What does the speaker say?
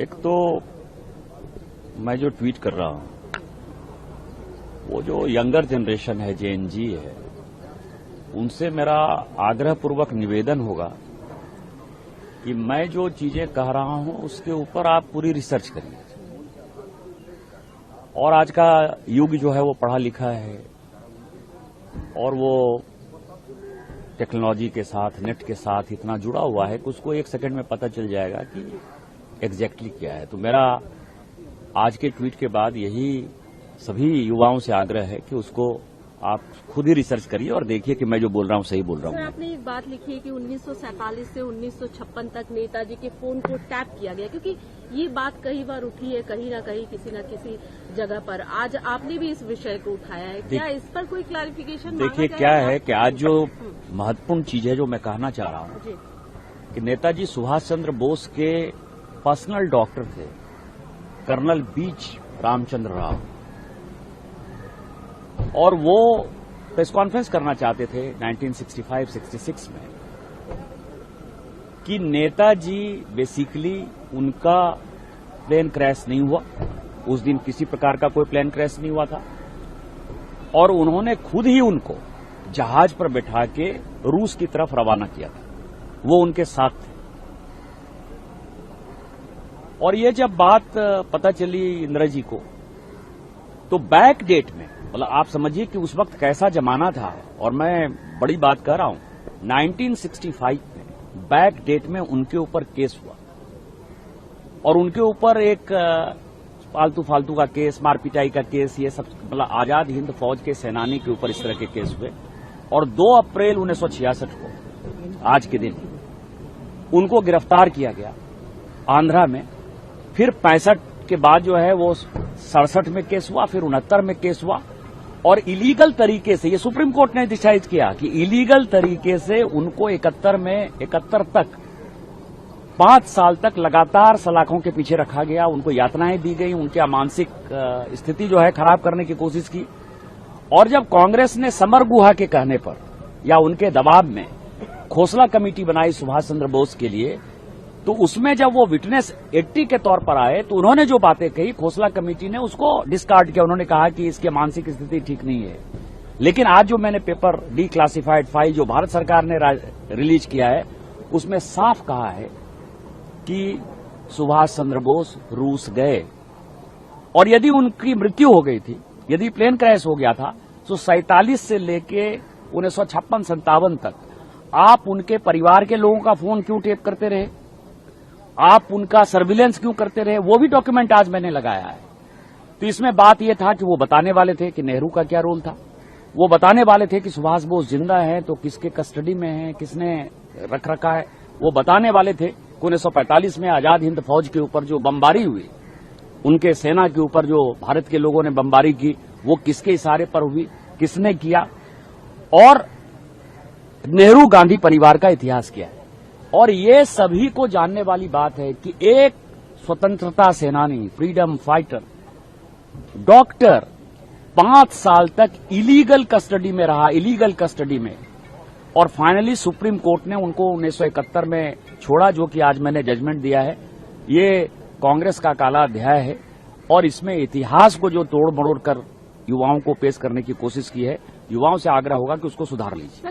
एक तो मैं जो ट्वीट कर रहा हूं, वो जो यंगर जनरेशन है, जेएनजी है, उनसे मेरा आग्रहपूर्वक निवेदन होगा कि मैं जो चीजें कह रहा हूं उसके ऊपर आप पूरी रिसर्च करिए। और आज का युग जो है वो पढ़ा लिखा है और वो टेक्नोलॉजी के साथ, नेट के साथ इतना जुड़ा हुआ है कि उसको एक सेकंड में पता चल जाएगा कि एग्जैक्टली क्या है। तो मेरा आज के ट्वीट के बाद यही सभी युवाओं से आग्रह है कि उसको आप खुद ही रिसर्च करिए और देखिए कि मैं जो बोल रहा हूँ सही बोल रहा हूँ। सर, आपने एक बात लिखी है कि 1947 से 1956 तक नेताजी के फोन को टैप किया गया, क्योंकि ये बात कई बार उठी है कहीं ना कहीं किसी न किसी जगह पर। आज आपने भी इस विषय को उठाया है, क्या इस पर कोई क्लैरिफिकेशन? देखिए क्या है कि आज जो महत्वपूर्ण चीज है जो मैं कहना चाह रहा हूँ कि नेताजी सुभाष चंद्र बोस के पर्सनल डॉक्टर थे कर्नल बीच रामचंद्र राव, और वो प्रेस कॉन्फ्रेंस करना चाहते थे 1965-66 में कि नेताजी बेसिकली उनका प्लेन क्रैश नहीं हुआ। उस दिन किसी प्रकार का कोई प्लेन क्रैश नहीं हुआ था और उन्होंने खुद ही उनको जहाज पर बैठा के रूस की तरफ रवाना किया था। वो उनके साथ थे। और ये जब बात पता चली इंदिरा जी को, तो बैक डेट में, मतलब आप समझिए कि उस वक्त कैसा जमाना था, और मैं बड़ी बात कह रहा हूं, 1965 में बैक डेट में उनके ऊपर केस हुआ और उनके ऊपर एक फालतू का केस, मारपिटाई का केस, ये सब मतलब आजाद हिंद फौज के सेनानी के ऊपर इस तरह के केस हुए। और 2 अप्रैल 1966 को आज के दिन उनको गिरफ्तार किया गया आंध्रा में। फिर 65 के बाद जो है वो 67 में केस हुआ, फिर 69 में केस हुआ और इलीगल तरीके से, ये सुप्रीम कोर्ट ने डिसाइड किया कि इलीगल तरीके से उनको 71 तक 5 साल तक लगातार सलाखों के पीछे रखा गया। उनको यातनाएं दी गई, उनकी मानसिक स्थिति जो है खराब करने की कोशिश की। और जब कांग्रेस ने समर गुहा के कहने पर या उनके दबाव में खोसला कमेटी बनाई सुभाष चंद्र बोस के लिए, तो उसमें जब वो विटनेस 80 के तौर पर आए तो उन्होंने जो बातें कही, खोसला कमेटी ने उसको डिस्कार्ड किया। उन्होंने कहा कि इसकी मानसिक स्थिति ठीक नहीं है। लेकिन आज जो मैंने पेपर डिक्लासिफाइड फाइल जो भारत सरकार ने रिलीज किया है, उसमें साफ कहा है कि सुभाष चंद्र बोस रूस गए और यदि उनकी मृत्यु हो गई थी, यदि प्लेन क्रैश हो गया था, तो 47 से लेके 1956-57 तक आप उनके परिवार के लोगों का फोन क्यों टेप करते रहे, आप उनका सर्विलेंस क्यों करते रहे, वो भी डॉक्यूमेंट आज मैंने लगाया है। तो इसमें बात यह था कि वो बताने वाले थे कि नेहरू का क्या रोल था, वो बताने वाले थे कि सुभाष बोस जिंदा है तो किसके कस्टडी में है, किसने रख रखा है, वो बताने वाले थे कि 1945 में आजाद हिंद फौज के ऊपर जो बमबारी हुई, उनके सेना के ऊपर जो भारत के लोगों ने बमबारी की, वो किसके इशारे पर हुई, किसने किया, और नेहरू गांधी परिवार का इतिहास क्या है। और ये सभी को जानने वाली बात है कि एक स्वतंत्रता सेनानी, फ्रीडम फाइटर, डॉक्टर 5 साल तक इलीगल कस्टडी में रहा, इलीगल कस्टडी में, और फाइनली सुप्रीम कोर्ट ने उनको 1971 में छोड़ा, जो कि आज मैंने जजमेंट दिया है। ये कांग्रेस का काला अध्याय है और इसमें इतिहास को जो तोड़ मरोड़ कर युवाओं को पेश करने की कोशिश की है, युवाओं से आग्रह होगा कि उसको सुधार लीजिए।